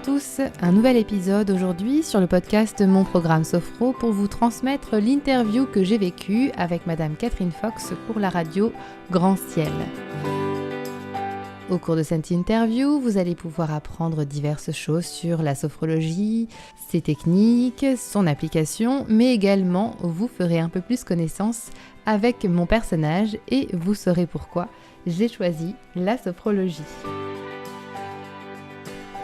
tous, un nouvel épisode aujourd'hui sur le podcast Mon Programme Sophro pour vous transmettre l'interview que j'ai vécue avec Madame Catherine Fox pour la radio Grand Ciel. Au cours de cette interview, vous allez pouvoir apprendre diverses choses sur la sophrologie, ses techniques, son application, mais également vous ferez un peu plus connaissance avec mon personnage et vous saurez pourquoi j'ai choisi la sophrologie.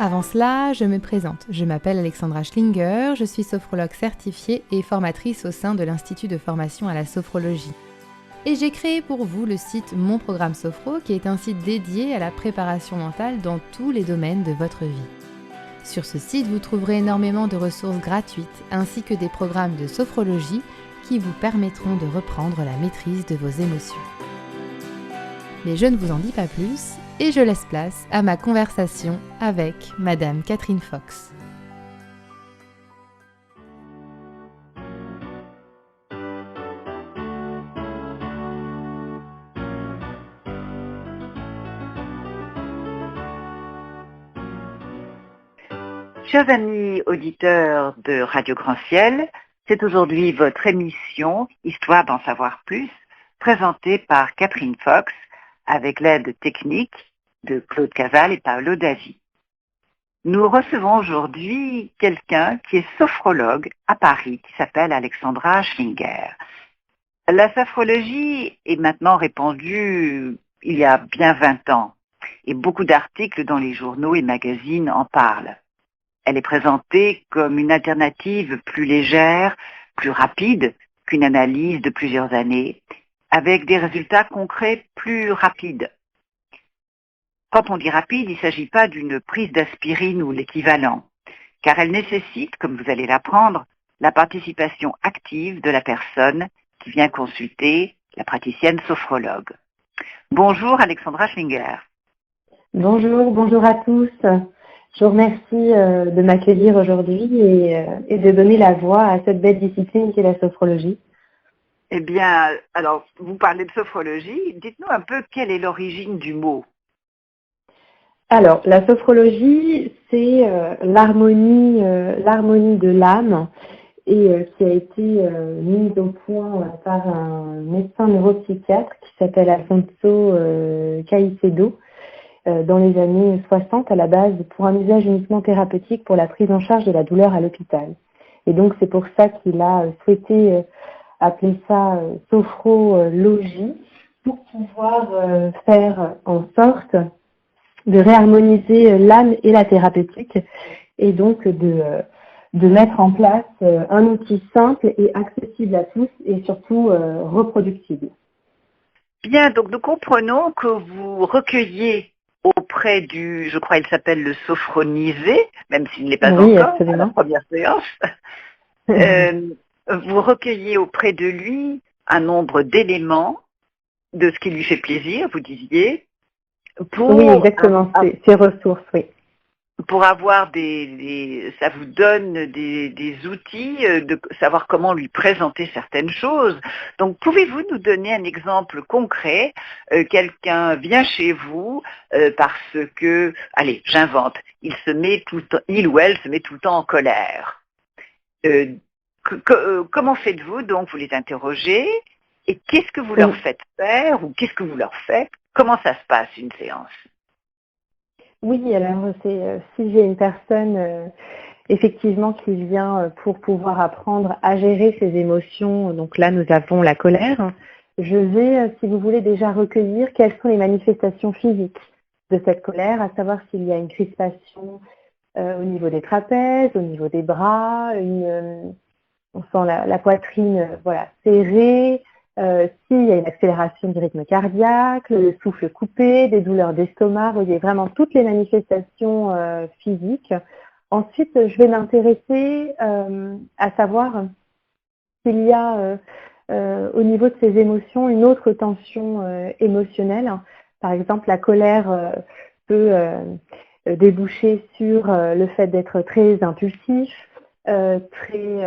Avant cela, je me présente. Je m'appelle Alexandra Schlinger, je suis sophrologue certifiée et formatrice au sein de l'Institut de formation à la sophrologie. Et j'ai créé pour vous le site Mon Programme Sophro, qui est un site dédié à la préparation mentale dans tous les domaines de votre vie. Sur ce site, vous trouverez énormément de ressources gratuites, ainsi que des programmes de sophrologie qui vous permettront de reprendre la maîtrise de vos émotions. Mais je ne vous en dis pas plus, et je laisse place à ma conversation avec Madame Catherine Fox. Chers amis auditeurs de Radio Grand Ciel, c'est aujourd'hui votre émission Histoire d'en savoir plus, présentée par Catherine Fox avec l'aide technique de Claude Casal et Paolo Davi. Nous recevons aujourd'hui quelqu'un qui est sophrologue à Paris, qui s'appelle Alexandra Schlinger. La sophrologie est maintenant répandue il y a bien 20 ans et beaucoup d'articles dans les journaux et magazines en parlent. Elle est présentée comme une alternative plus légère, plus rapide qu'une analyse de plusieurs années, avec des résultats concrets plus rapides. Quand on dit rapide, il ne s'agit pas d'une prise d'aspirine ou l'équivalent, car elle nécessite, comme vous allez l'apprendre, la participation active de la personne qui vient consulter la praticienne sophrologue. Bonjour Alexandra Schlinger. Bonjour à tous. Je vous remercie de m'accueillir aujourd'hui et de donner la voix à cette belle discipline qu'est la sophrologie. Eh bien, alors, vous parlez de sophrologie. Dites-nous un peu quelle est l'origine du mot. Alors, la sophrologie, c'est l'harmonie de l'âme et qui a été mise au point par un médecin neuropsychiatre qui s'appelle Alfonso Caicedo. Dans les années 60 à la base pour un usage uniquement thérapeutique pour la prise en charge de la douleur à l'hôpital. Et donc c'est pour ça qu'il a souhaité appeler ça sophrologie pour pouvoir faire en sorte de réharmoniser l'âme et la thérapeutique et donc de mettre en place un outil simple et accessible à tous et surtout reproductible. Bien, donc nous comprenons que vous recueillez auprès du, je crois il s'appelle le sophronisé, même s'il ne l'est pas oui, encore, absolument. à la première séance, vous recueillez auprès de lui un nombre d'éléments de ce qui lui fait plaisir, vous disiez, pour, oui, exactement, ces ressources, oui. Pour avoir ça vous donne des outils de savoir comment lui présenter certaines choses. Donc, pouvez-vous nous donner un exemple concret? Quelqu'un vient chez vous parce que, allez, j'invente, il ou elle se met tout le temps en colère. Comment faites-vous donc? Vous les interrogez et qu'est-ce que vous leur faites faire ou qu'est-ce que vous leur faites? Comment ça se passe une séance? Oui, alors si j'ai une personne effectivement qui vient pour pouvoir apprendre à gérer ses émotions, donc là nous avons la colère, je vais, si vous voulez, déjà recueillir quelles sont les manifestations physiques de cette colère, à savoir s'il y a une crispation au niveau des trapèzes, au niveau des bras, on sent la poitrine serrée, s'il y a une accélération du rythme cardiaque, le souffle coupé, des douleurs d'estomac, vous voyez vraiment toutes les manifestations physiques. Ensuite, je vais m'intéresser à savoir s'il y a au niveau de ces émotions une autre tension émotionnelle. Par exemple, la colère peut déboucher sur le fait d'être très impulsif, très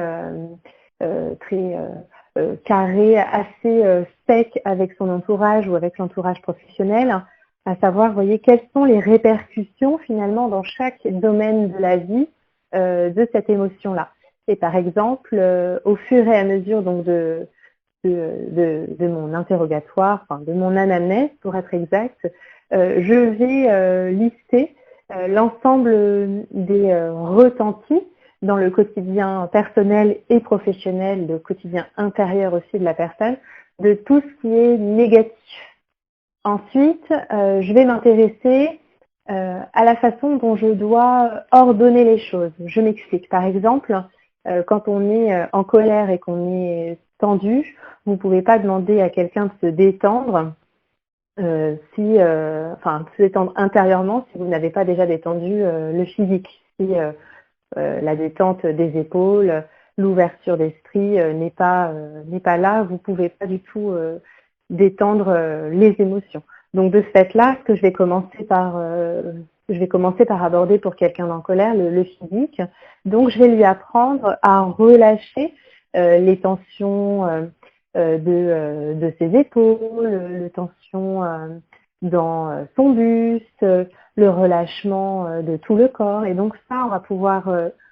carré, assez sec avec son entourage ou avec l'entourage professionnel. à savoir, vous voyez, quelles sont les répercussions finalement dans chaque domaine de la vie de cette émotion-là. Et par exemple, au fur et à mesure donc de mon interrogatoire, enfin de mon anamnèse pour être exact, je vais lister l'ensemble des ressentis dans le quotidien personnel et professionnel, le quotidien intérieur aussi de la personne, de tout ce qui est négatif. Ensuite, je vais m'intéresser à la façon dont je dois ordonner les choses. Je m'explique. Par exemple, quand on est en colère et qu'on est tendu, vous ne pouvez pas demander à quelqu'un de se détendre, de se détendre intérieurement si vous n'avez pas déjà détendu le physique. Si la détente des épaules, l'ouverture d'esprit n'est pas là, vous ne pouvez pas du tout détendre les émotions. Donc de ce fait-là, ce que je vais commencer par aborder pour quelqu'un en colère, le physique. Donc je vais lui apprendre à relâcher les tensions de ses épaules, les tensions dans son buste, le relâchement de tout le corps. Et donc ça, on va pouvoir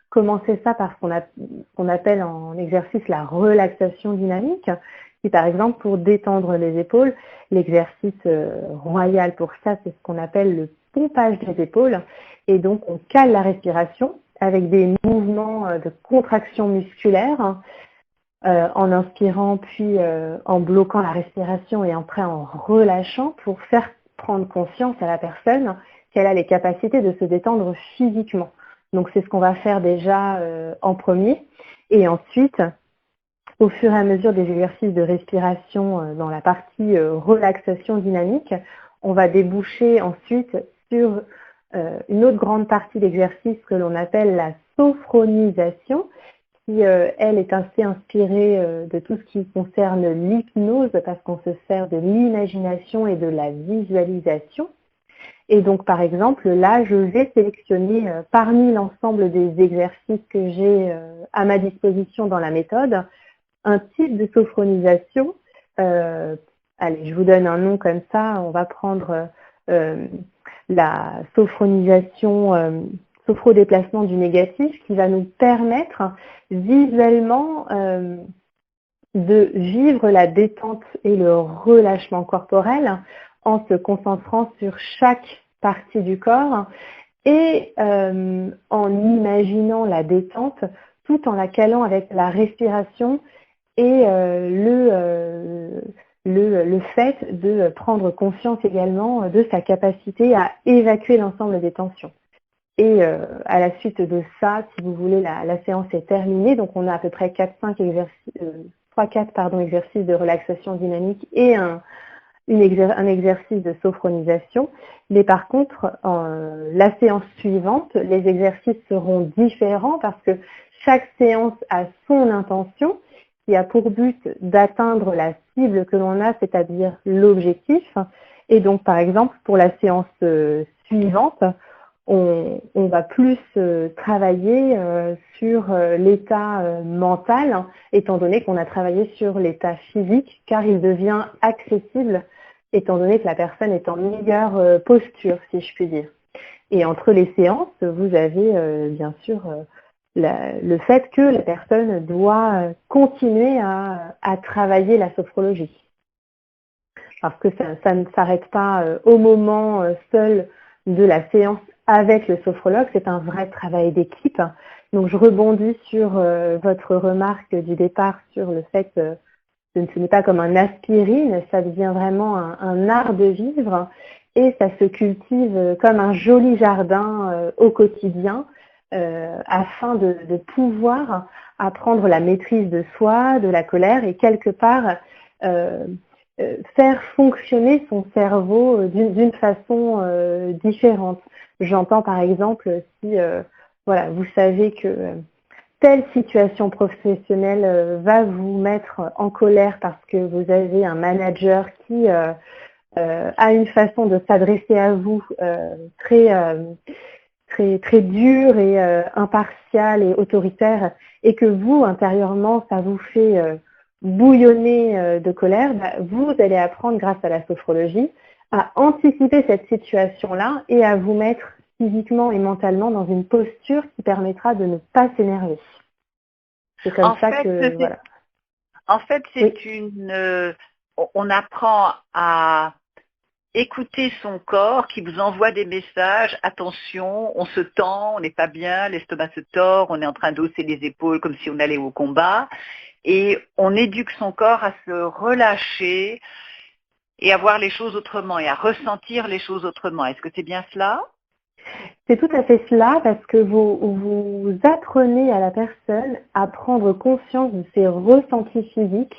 commencer ça par ce qu'on appelle en exercice la relaxation dynamique. Et par exemple, pour détendre les épaules, l'exercice royal pour ça, c'est ce qu'on appelle le pompage des épaules. Et donc, on cale la respiration avec des mouvements de contraction musculaire en inspirant, puis en bloquant la respiration et après en relâchant pour faire prendre conscience à la personne qu'elle a les capacités de se détendre physiquement. Donc, c'est ce qu'on va faire déjà en premier. Et ensuite, au fur et à mesure des exercices de respiration dans la partie relaxation dynamique, on va déboucher ensuite sur une autre grande partie d'exercice que l'on appelle la sophronisation, qui, elle, est assez inspirée de tout ce qui concerne l'hypnose, parce qu'on se sert de l'imagination et de la visualisation. Et donc, par exemple, là, je vais sélectionner parmi l'ensemble des exercices que j'ai à ma disposition dans la méthode, un type de sophronisation. Allez, je vous donne un nom comme ça. On va prendre la sophronisation, sophrodéplacement du négatif, qui va nous permettre visuellement de vivre la détente et le relâchement corporel en se concentrant sur chaque partie du corps et en imaginant la détente tout en la calant avec la respiration et le fait de prendre conscience également de sa capacité à évacuer l'ensemble des tensions. Et à la suite de ça, si vous voulez, la séance est terminée. Donc on a à peu près 3-4 exercices de relaxation dynamique et un exercice de sophronisation. Mais par contre, la séance suivante, les exercices seront différents parce que chaque séance a son intention qui a pour but d'atteindre la cible que l'on a, c'est-à-dire l'objectif. Et donc, par exemple, pour la séance suivante, on va plus travailler sur l'état mental, étant donné qu'on a travaillé sur l'état physique, car il devient accessible, étant donné que la personne est en meilleure posture, si je puis dire. Et entre les séances, vous avez bien sûr le fait que la personne doit continuer à travailler la sophrologie. Parce que ça ne s'arrête pas au moment seul de la séance avec le sophrologue, c'est un vrai travail d'équipe. Donc je rebondis sur votre remarque du départ sur le fait que ce n'est pas comme un aspirine, ça devient vraiment un art de vivre et ça se cultive comme un joli jardin au quotidien afin de pouvoir apprendre la maîtrise de soi, de la colère et quelque part faire fonctionner son cerveau d'une façon différente. J'entends par exemple si voilà, vous savez que telle situation professionnelle va vous mettre en colère parce que vous avez un manager qui a une façon de s'adresser à vous très dure et impartiale et autoritaire et que vous, intérieurement, ça vous fait bouillonner de colère, vous allez apprendre grâce à la sophrologie à anticiper cette situation-là et à vous mettre physiquement et mentalement dans une posture qui permettra de ne pas s'énerver. C'est comme ça que, voilà. En fait, c'est on apprend à écouter son corps qui vous envoie des messages. Attention, on se tend, on n'est pas bien, l'estomac se tord, on est en train d'hausser les épaules comme si on allait au combat. Et on éduque son corps à se relâcher et à voir les choses autrement et à ressentir les choses autrement. Est-ce que c'est bien cela? C'est tout à fait cela, parce que vous apprenez à la personne à prendre conscience de ses ressentis physiques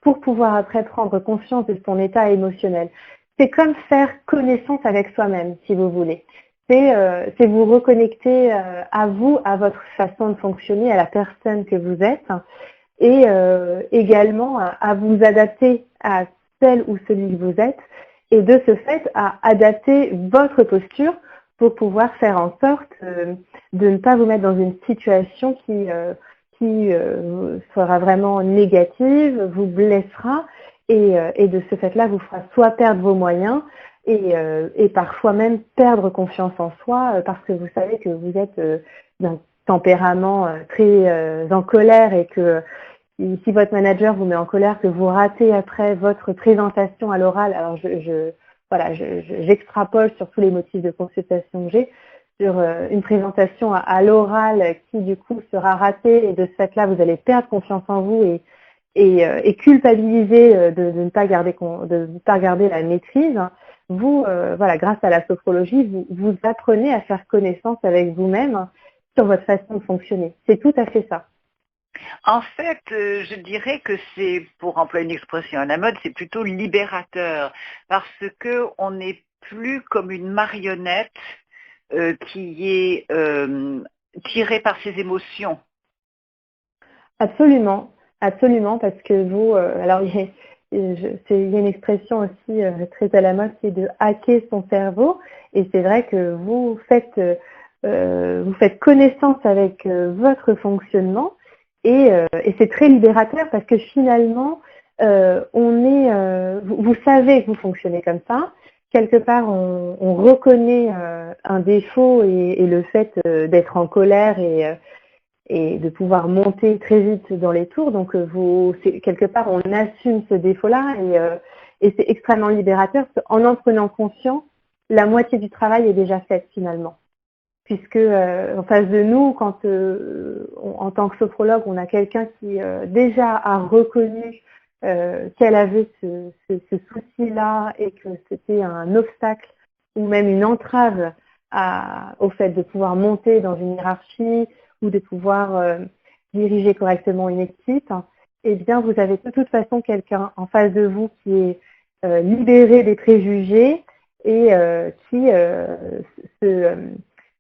pour pouvoir après prendre conscience de son état émotionnel. C'est comme faire connaissance avec soi-même, si vous voulez. C'est vous reconnecter à vous, à votre façon de fonctionner, à la personne que vous êtes, et également à vous adapter à celle ou celui que vous êtes, et de ce fait à adapter votre posture pour pouvoir faire en sorte de ne pas vous mettre dans une situation qui sera vraiment négative, vous blessera, et de ce fait-là vous fera soit perdre vos moyens et parfois même perdre confiance en soi, parce que vous savez que vous êtes d'un tempérament très en colère, et que si votre manager vous met en colère, que vous ratez après votre présentation à l'oral, alors j'extrapole sur tous les motifs de consultation que j'ai, sur une présentation à l'oral qui du coup sera ratée, et de ce fait-là vous allez perdre confiance en vous et culpabiliser de ne pas garder la maîtrise. Vous, grâce à la sophrologie, vous apprenez à faire connaissance avec vous-même sur votre façon de fonctionner. C'est tout à fait ça. En fait, je dirais que c'est, pour employer une expression à la mode, c'est plutôt libérateur, parce que on n'est plus comme une marionnette qui est tirée par ses émotions. Absolument, absolument, parce que vous, alors il y a une expression aussi très à la mode, c'est de hacker son cerveau, et c'est vrai que vous faites connaissance avec votre fonctionnement. Et c'est très libérateur, parce que finalement, vous savez que vous fonctionnez comme ça. Quelque part, on reconnaît un défaut et le fait d'être en colère et de pouvoir monter très vite dans les tours. Donc, quelque part, on assume ce défaut-là, et c'est extrêmement libérateur, parce qu'en en prenant conscience, la moitié du travail est déjà faite finalement. Puisque en face de nous, quand en tant que sophrologue, on a quelqu'un qui déjà a reconnu qu'elle avait ce souci-là, et que c'était un obstacle ou même une entrave au fait de pouvoir monter dans une hiérarchie ou de pouvoir diriger correctement une équipe, eh bien vous avez de toute façon quelqu'un en face de vous qui est libéré des préjugés et qui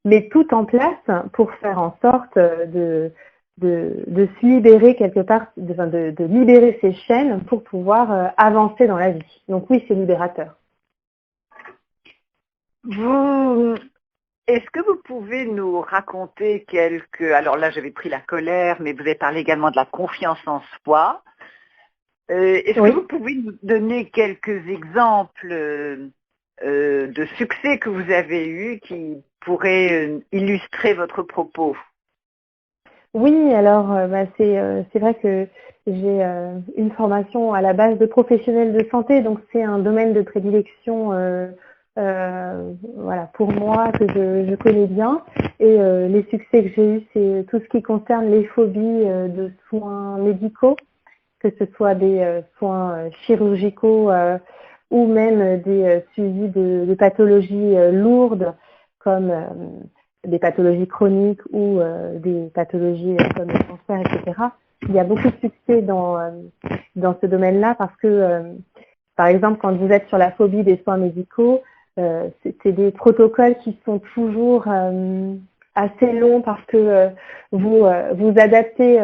met tout en place pour faire en sorte de se libérer quelque part, de libérer ses chaînes pour pouvoir avancer dans la vie. Donc oui, c'est libérateur. Est-ce que vous pouvez nous raconter alors là j'avais pris la colère, mais vous avez parlé également de la confiance en soi. Est-ce que vous pouvez nous donner quelques exemples de succès que vous avez eus qui pourraient illustrer votre propos? Oui, alors c'est vrai que j'ai une formation à la base de professionnel de santé, donc c'est un domaine de prédilection pour moi, que je connais bien. Et les succès que j'ai eus, c'est tout ce qui concerne les phobies de soins médicaux, que ce soit des soins chirurgicaux ou même des suivis de pathologies lourdes, comme des pathologies chroniques ou des pathologies comme le cancer, etc. Il y a beaucoup de succès dans ce domaine-là, parce que, par exemple, quand vous êtes sur la phobie des soins médicaux, c'est des protocoles qui sont toujours assez longs, parce que vous adaptez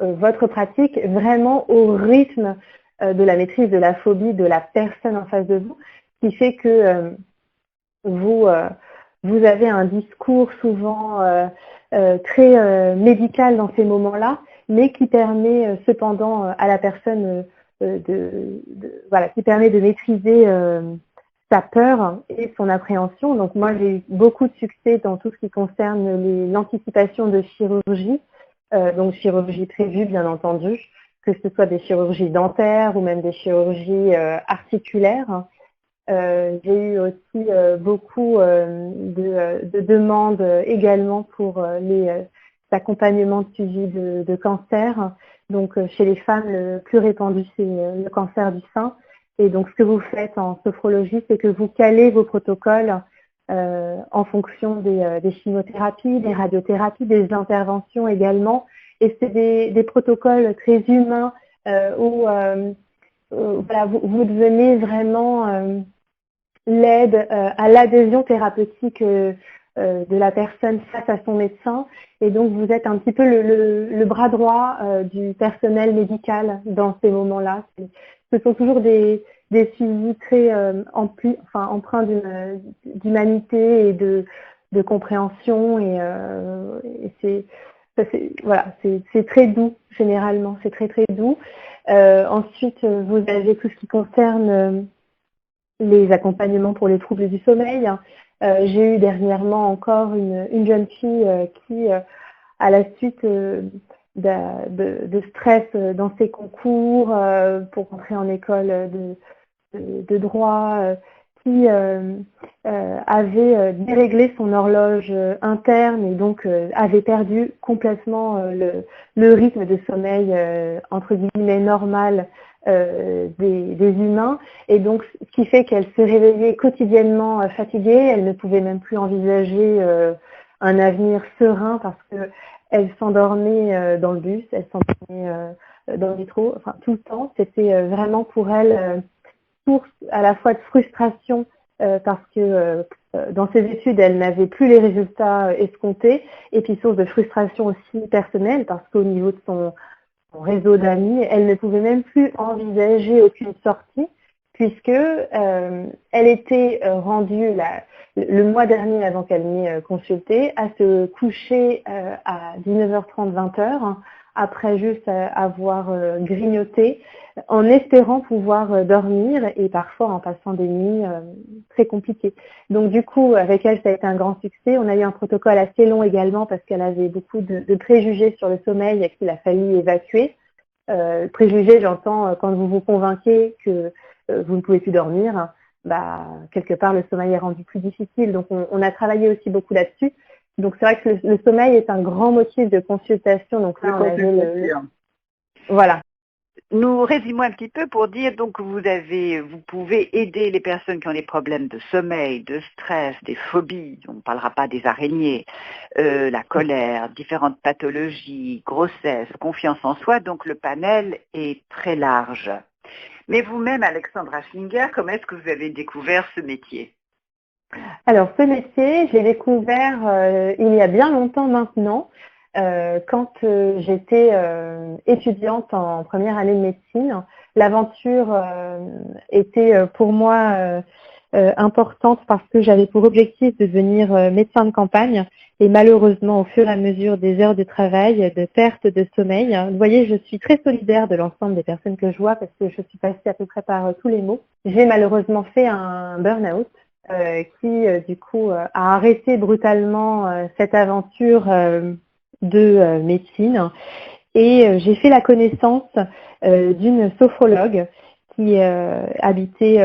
votre pratique vraiment au rythme de la maîtrise de la phobie de la personne en face de vous, qui fait que vous avez un discours souvent très médical dans ces moments-là, mais qui permet cependant à la personne voilà, qui permet de maîtriser sa peur et son appréhension. Donc moi, j'ai eu beaucoup de succès dans tout ce qui concerne l'anticipation de chirurgie, donc chirurgie prévue bien entendu, que ce soit des chirurgies dentaires ou même des chirurgies articulaires. J'ai eu aussi beaucoup de demandes également pour les accompagnements de suivi de cancer. Donc chez les femmes, le plus répandu, c'est le cancer du sein. Et donc ce que vous faites en sophrologie, c'est que vous calez vos protocoles en fonction des chimiothérapies, des radiothérapies, des interventions également. Et c'est des protocoles très humains où voilà, vous devenez vraiment l'aide à l'adhésion thérapeutique de la personne face à son médecin. Et donc, vous êtes un petit peu le bras droit du personnel médical dans ces moments-là. Ce sont toujours des suivis très empreints d'humanité et de compréhension. Et c'est très doux, généralement. C'est très, très doux. Ensuite, vous avez tout ce qui concerne les accompagnements pour les troubles du sommeil. J'ai eu dernièrement encore une jeune fille qui, à la suite de stress dans ses concours pour entrer en école de droit, qui avait déréglé son horloge interne et donc avait perdu complètement le rythme de sommeil entre guillemets normal des humains, et donc ce qui fait qu'elle se réveillait quotidiennement fatiguée. Elle ne pouvait même plus envisager un avenir serein parce que elle s'endormait dans le bus, elle s'endormait dans le métro, enfin tout le temps. C'était vraiment pour elle source à la fois de frustration parce que dans ses études, elle n'avait plus les résultats escomptés, et puis source de frustration aussi personnelle parce qu'au niveau de son réseau d'amis, elle ne pouvait même plus envisager aucune sortie puisque elle était rendue le mois dernier, avant qu'elle m'ait consultée, à se coucher à 19h30, 20h, après juste avoir grignoté, en espérant pouvoir dormir, et parfois en passant des nuits très compliquées. Donc du coup, avec elle, ça a été un grand succès. On a eu un protocole assez long également parce qu'elle avait beaucoup de préjugés sur le sommeil qu'il a fallu évacuer. Préjugés, j'entends, quand vous vous convainquez que vous ne pouvez plus dormir, bah, quelque part le sommeil est rendu plus difficile. Donc on a travaillé aussi beaucoup là-dessus. Donc c'est vrai que le sommeil est un grand motif de consultation. Donc là, on avait voilà. Nous résumons un petit peu pour dire donc que vous pouvez aider les personnes qui ont des problèmes de sommeil, de stress, des phobies, on ne parlera pas des araignées, la colère, différentes pathologies, grossesse, confiance en soi, donc le panel est très large. Mais vous-même, Alexandra Schlinger, comment est-ce que vous avez découvert ce métier? Alors ce métier, j'ai découvert il y a bien longtemps maintenant. Quand j'étais étudiante en première année de médecine, l'aventure était pour moi importante parce que j'avais pour objectif de devenir médecin de campagne, et malheureusement, au fur et à mesure des heures de travail, de perte de sommeil, vous voyez, je suis très solidaire de l'ensemble des personnes que je vois parce que je suis passée à peu près par tous les maux. J'ai malheureusement fait un burn-out qui du coup a arrêté brutalement cette aventure de médecine, et j'ai fait la connaissance d'une sophrologue qui habitait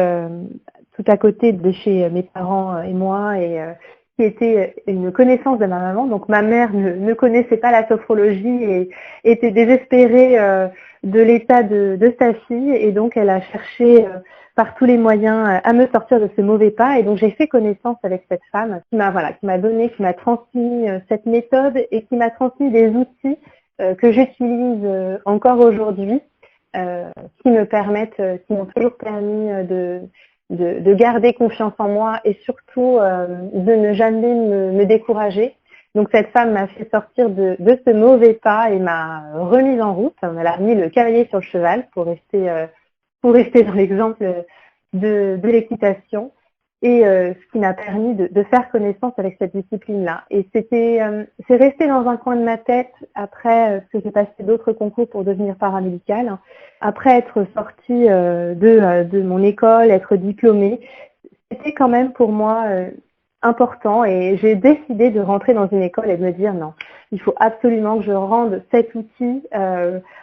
tout à côté de chez mes parents et moi, et qui était une connaissance de ma maman. Donc ma mère ne connaissait pas la sophrologie et était désespérée de l'état de sa fille, et donc elle a cherché par tous les moyens à me sortir de ce mauvais pas. Et donc j'ai fait connaissance avec cette femme qui m'a transmis cette méthode et qui m'a transmis des outils que j'utilise encore aujourd'hui, qui m'ont toujours permis de garder confiance en moi, et surtout de ne jamais me décourager. Donc cette femme m'a fait sortir de ce mauvais pas et m'a remise en route. Elle a remis le cavalier sur le cheval pour rester dans l'exemple de l'équitation. et ce qui m'a permis de faire connaissance avec cette discipline-là. Et c'est resté dans un coin de ma tête après que j'ai passé d'autres concours pour devenir paramédicale. Après être sortie de mon école, être diplômée, c'était quand même pour moi important et j'ai décidé de rentrer dans une école et de me dire non, il faut absolument que je rende cet outil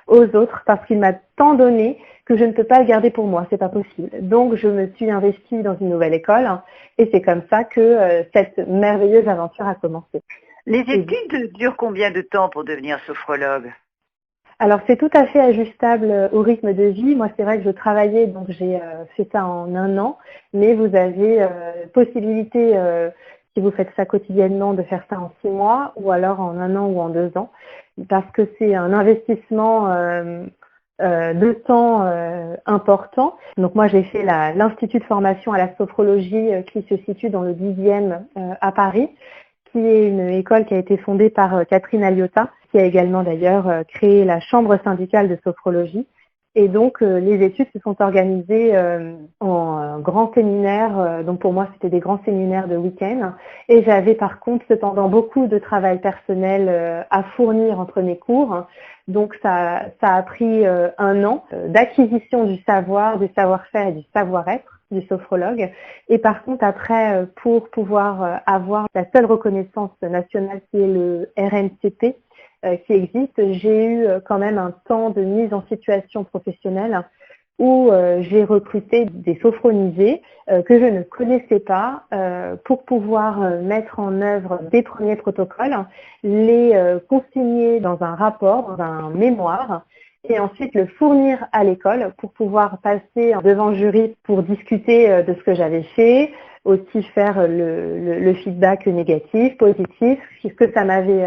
aux autres parce qu'il m'a tant donné que je ne peux pas le garder pour moi, c'est pas possible. Donc je me suis investie dans une nouvelle école et c'est comme ça que cette merveilleuse aventure a commencé. Les études durent combien de temps pour devenir sophrologue ? Alors c'est tout à fait ajustable au rythme de vie. Moi c'est vrai que je travaillais, donc j'ai fait ça en 1 an, mais vous avez possibilité, si vous faites ça quotidiennement, de faire ça en 6 mois ou alors en 1 an ou en 2 ans, parce que c'est un investissement de temps important. Donc moi j'ai fait l'Institut de formation à la sophrologie qui se situe dans le 10e à Paris, qui est une école qui a été fondée par Catherine Aliotta, qui a également d'ailleurs créé la Chambre syndicale de sophrologie. Et donc les études se sont organisées en grands séminaires, donc pour moi c'était des grands séminaires de week-end. Et j'avais par contre cependant beaucoup de travail personnel à fournir entre mes cours. Donc ça a pris 1 an d'acquisition du savoir, du savoir-faire et du savoir-être du sophrologue. Et par contre, après, pour pouvoir avoir la seule reconnaissance nationale qui est le RNCP qui existe, j'ai eu quand même un temps de mise en situation professionnelle où j'ai recruté des sophronisés que je ne connaissais pas pour pouvoir mettre en œuvre des premiers protocoles, les consigner dans un rapport, dans un mémoire, et ensuite le fournir à l'école pour pouvoir passer devant le jury pour discuter de ce que j'avais fait, aussi faire le feedback négatif, positif, ce que ça m'avait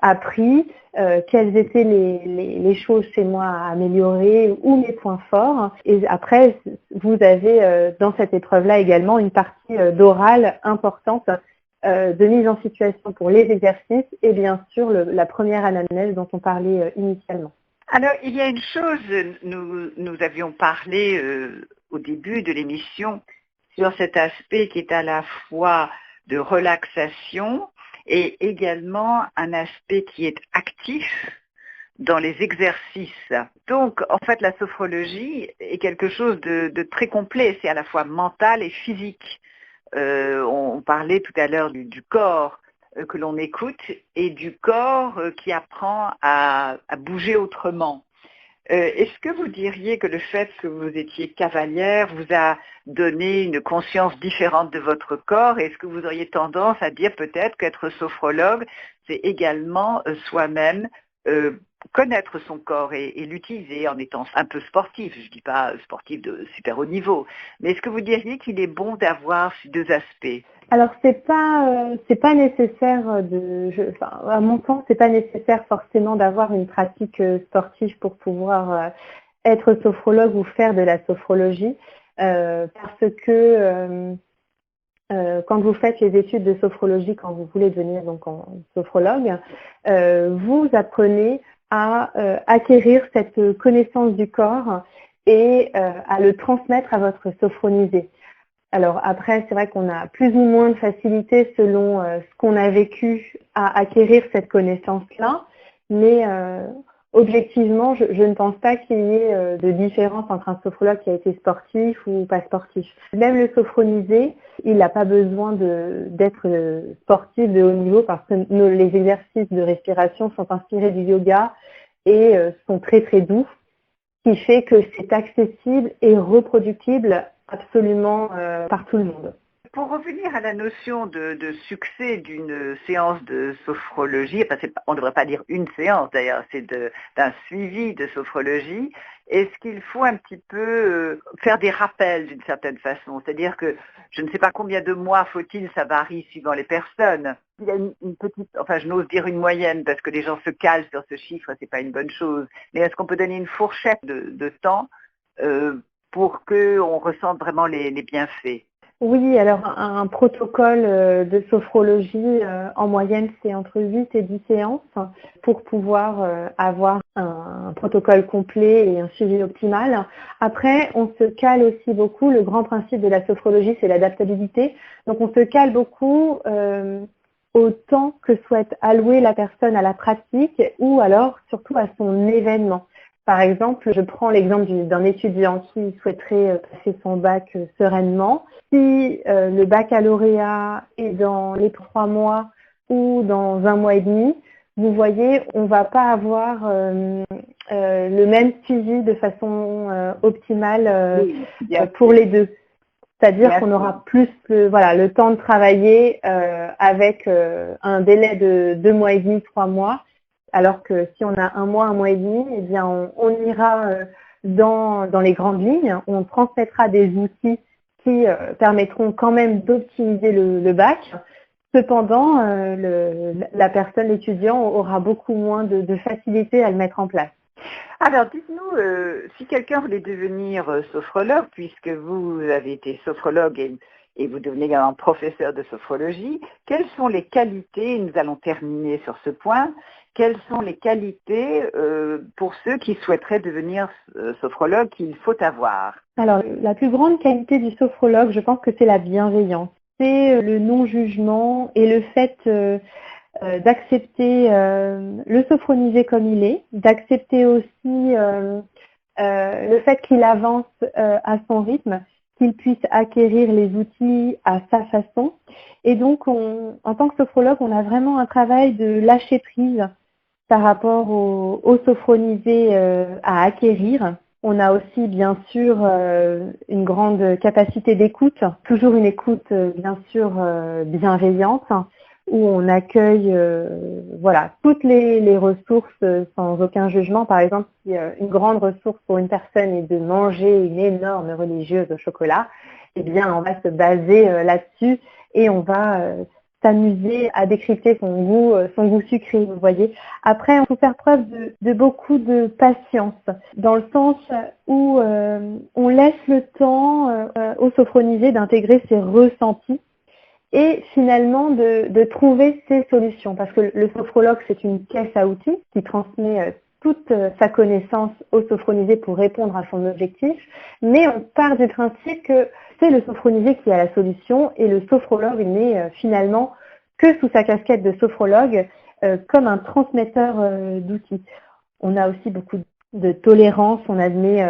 appris, quelles étaient les choses chez moi à améliorer ou mes points forts. Et après, vous avez dans cette épreuve-là également une partie d'oral importante de mise en situation pour les exercices et bien sûr la première anamnèse dont on parlait initialement. Alors, il y a une chose, nous avions parlé au début de l'émission sur cet aspect qui est à la fois de relaxation et également un aspect qui est actif dans les exercices. Donc, en fait, la sophrologie est quelque chose de très complet, c'est à la fois mental et physique. On parlait tout à l'heure du corps que l'on écoute et du corps qui apprend à bouger autrement. Est-ce que vous diriez que le fait que vous étiez cavalière vous a donné une conscience différente de votre corps? Est-ce que vous auriez tendance à dire peut-être qu'être sophrologue, c'est également soi-même connaître son corps et l'utiliser en étant un peu sportif? Je ne dis pas sportif de super haut niveau, mais est-ce que vous diriez qu'il est bon d'avoir ces 2 aspects? Alors c'est pas nécessaire à mon sens c'est pas nécessaire forcément d'avoir une pratique sportive pour pouvoir être sophrologue ou faire de la sophrologie parce que quand vous faites les études de sophrologie, quand vous voulez devenir donc en sophrologue, vous apprenez à acquérir cette connaissance du corps et à le transmettre à votre sophronisé. Alors après, c'est vrai qu'on a plus ou moins de facilité selon ce qu'on a vécu à acquérir cette connaissance-là, mais objectivement, je ne pense pas qu'il y ait de différence entre un sophrologue qui a été sportif ou pas sportif. Même le sophronisé, il n'a pas besoin d'être sportif de haut niveau parce que les exercices de respiration sont inspirés du yoga et sont très très doux, ce qui fait que c'est accessible et reproductible absolument par tout le monde. Pour revenir à la notion de succès d'une séance de sophrologie, enfin, on ne devrait pas dire une séance d'ailleurs, c'est d'un suivi de sophrologie, est-ce qu'il faut un petit peu faire des rappels d'une certaine façon? C'est-à-dire que je ne sais pas combien de mois faut-il, ça varie suivant les personnes. Il y a une petite, enfin je n'ose dire une moyenne parce que les gens se calent sur ce chiffre, c'est pas une bonne chose, mais est-ce qu'on peut donner une fourchette de temps pour qu'on ressente vraiment les bienfaits? Oui, alors un protocole de sophrologie, en moyenne, c'est entre 8 et 10 séances pour pouvoir avoir un protocole complet et un suivi optimal. Après, on se cale aussi beaucoup. Le grand principe de la sophrologie, c'est l'adaptabilité. Donc, on se cale beaucoup au temps que souhaite allouer la personne à la pratique ou alors surtout à son événement. Par exemple, je prends l'exemple d'un étudiant qui souhaiterait passer son bac sereinement. Si le baccalauréat est dans les 3 mois ou dans 1 mois et demi, vous voyez, on ne va pas avoir le même suivi de façon optimale pour les deux. C'est-à-dire qu'on aura plus le temps de travailler avec un délai de 2 mois et demi, 3 mois. Alors que si on a 1 mois et demi, eh bien on ira dans les grandes lignes, on transmettra des outils qui permettront quand même d'optimiser le bac. Cependant, la personne, l'étudiant, aura beaucoup moins de facilité à le mettre en place. Alors, dites-nous, si quelqu'un voulait devenir sophrologue, puisque vous avez été sophrologue et vous devenez également professeur de sophrologie, quelles sont les qualités, nous allons terminer sur ce point, quelles sont les qualités pour ceux qui souhaiteraient devenir sophrologue qu'il faut avoir? Alors, la plus grande qualité du sophrologue, je pense que c'est la bienveillance. C'est le non-jugement et le fait d'accepter le sophronisé comme il est, d'accepter aussi le fait qu'il avance à son rythme, qu'il puisse acquérir les outils à sa façon. Et donc, en tant que sophrologue, on a vraiment un travail de lâcher prise par rapport aux sophronisés à acquérir. On a aussi, bien sûr, une grande capacité d'écoute, toujours une écoute, bien sûr, bienveillante, où on accueille toutes les ressources sans aucun jugement. Par exemple, si une grande ressource pour une personne est de manger une énorme religieuse au chocolat, eh bien, on va se baser là-dessus et on va s'amuser à décrypter son goût sucré, vous voyez. Après, on peut faire preuve de beaucoup de patience, dans le sens où on laisse le temps au sophronisé d'intégrer ses ressentis et finalement de trouver ses solutions. Parce que le sophrologue, c'est une caisse à outils qui transmet toute sa connaissance au sophronisé pour répondre à son objectif, mais on part du principe que c'est le sophronisé qui a la solution et le sophrologue n'est finalement que sous sa casquette de sophrologue comme un transmetteur d'outils. On a aussi beaucoup de tolérance, on admet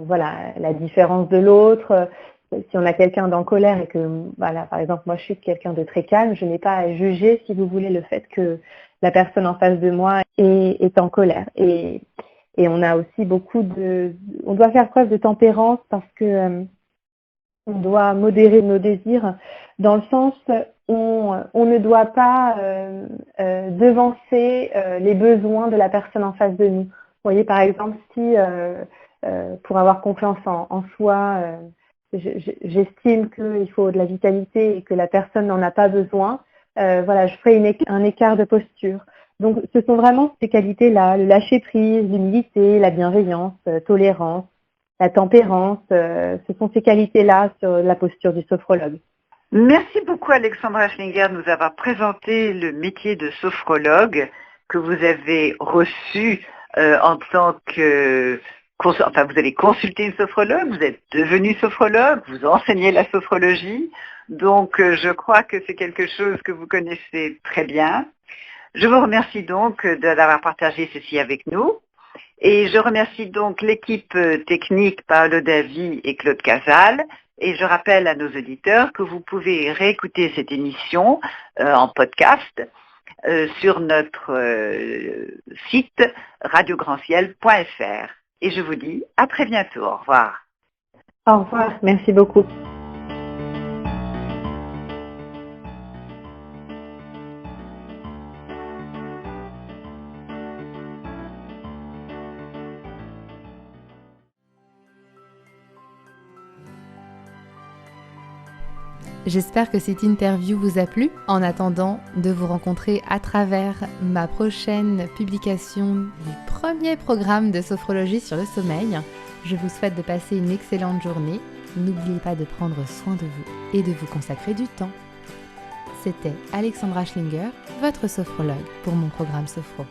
la différence de l'autre. Si on a quelqu'un d'en colère et que, par exemple, moi je suis quelqu'un de très calme, je n'ai pas à juger, si vous voulez, le fait que la personne en face de moi est en colère. Et on a aussi on doit faire preuve de tempérance parce que on doit modérer nos désirs dans le sens où on ne doit pas devancer les besoins de la personne en face de nous. Vous voyez, par exemple, si pour avoir confiance en soi, j'estime qu'il faut de la vitalité et que la personne n'en a pas besoin, je ferai un écart de posture. Donc, ce sont vraiment ces qualités-là, le lâcher-prise, l'humilité, la bienveillance, tolérance, la tempérance, ce sont ces qualités-là sur la posture du sophrologue. Merci beaucoup Alexandra Schlinger de nous avoir présenté le métier de sophrologue que vous avez reçu en tant que... vous avez consulté une sophrologue, vous êtes devenu sophrologue, vous enseignez la sophrologie, donc je crois que c'est quelque chose que vous connaissez très bien. Je vous remercie donc d'avoir partagé ceci avec nous. Et je remercie donc l'équipe technique Paolo Davi et Claude Casal. Et je rappelle à nos auditeurs que vous pouvez réécouter cette émission en podcast sur notre site radiograndciel.fr. Et je vous dis à très bientôt. Au revoir. Au revoir. Merci beaucoup. J'espère que cette interview vous a plu. En attendant de vous rencontrer à travers ma prochaine publication du premier programme de sophrologie sur le sommeil, je vous souhaite de passer une excellente journée n'oubliez pas de prendre soin de vous et de vous consacrer du temps. C'était Alexandra Schlinger, votre sophrologue pour mon programme Sophro.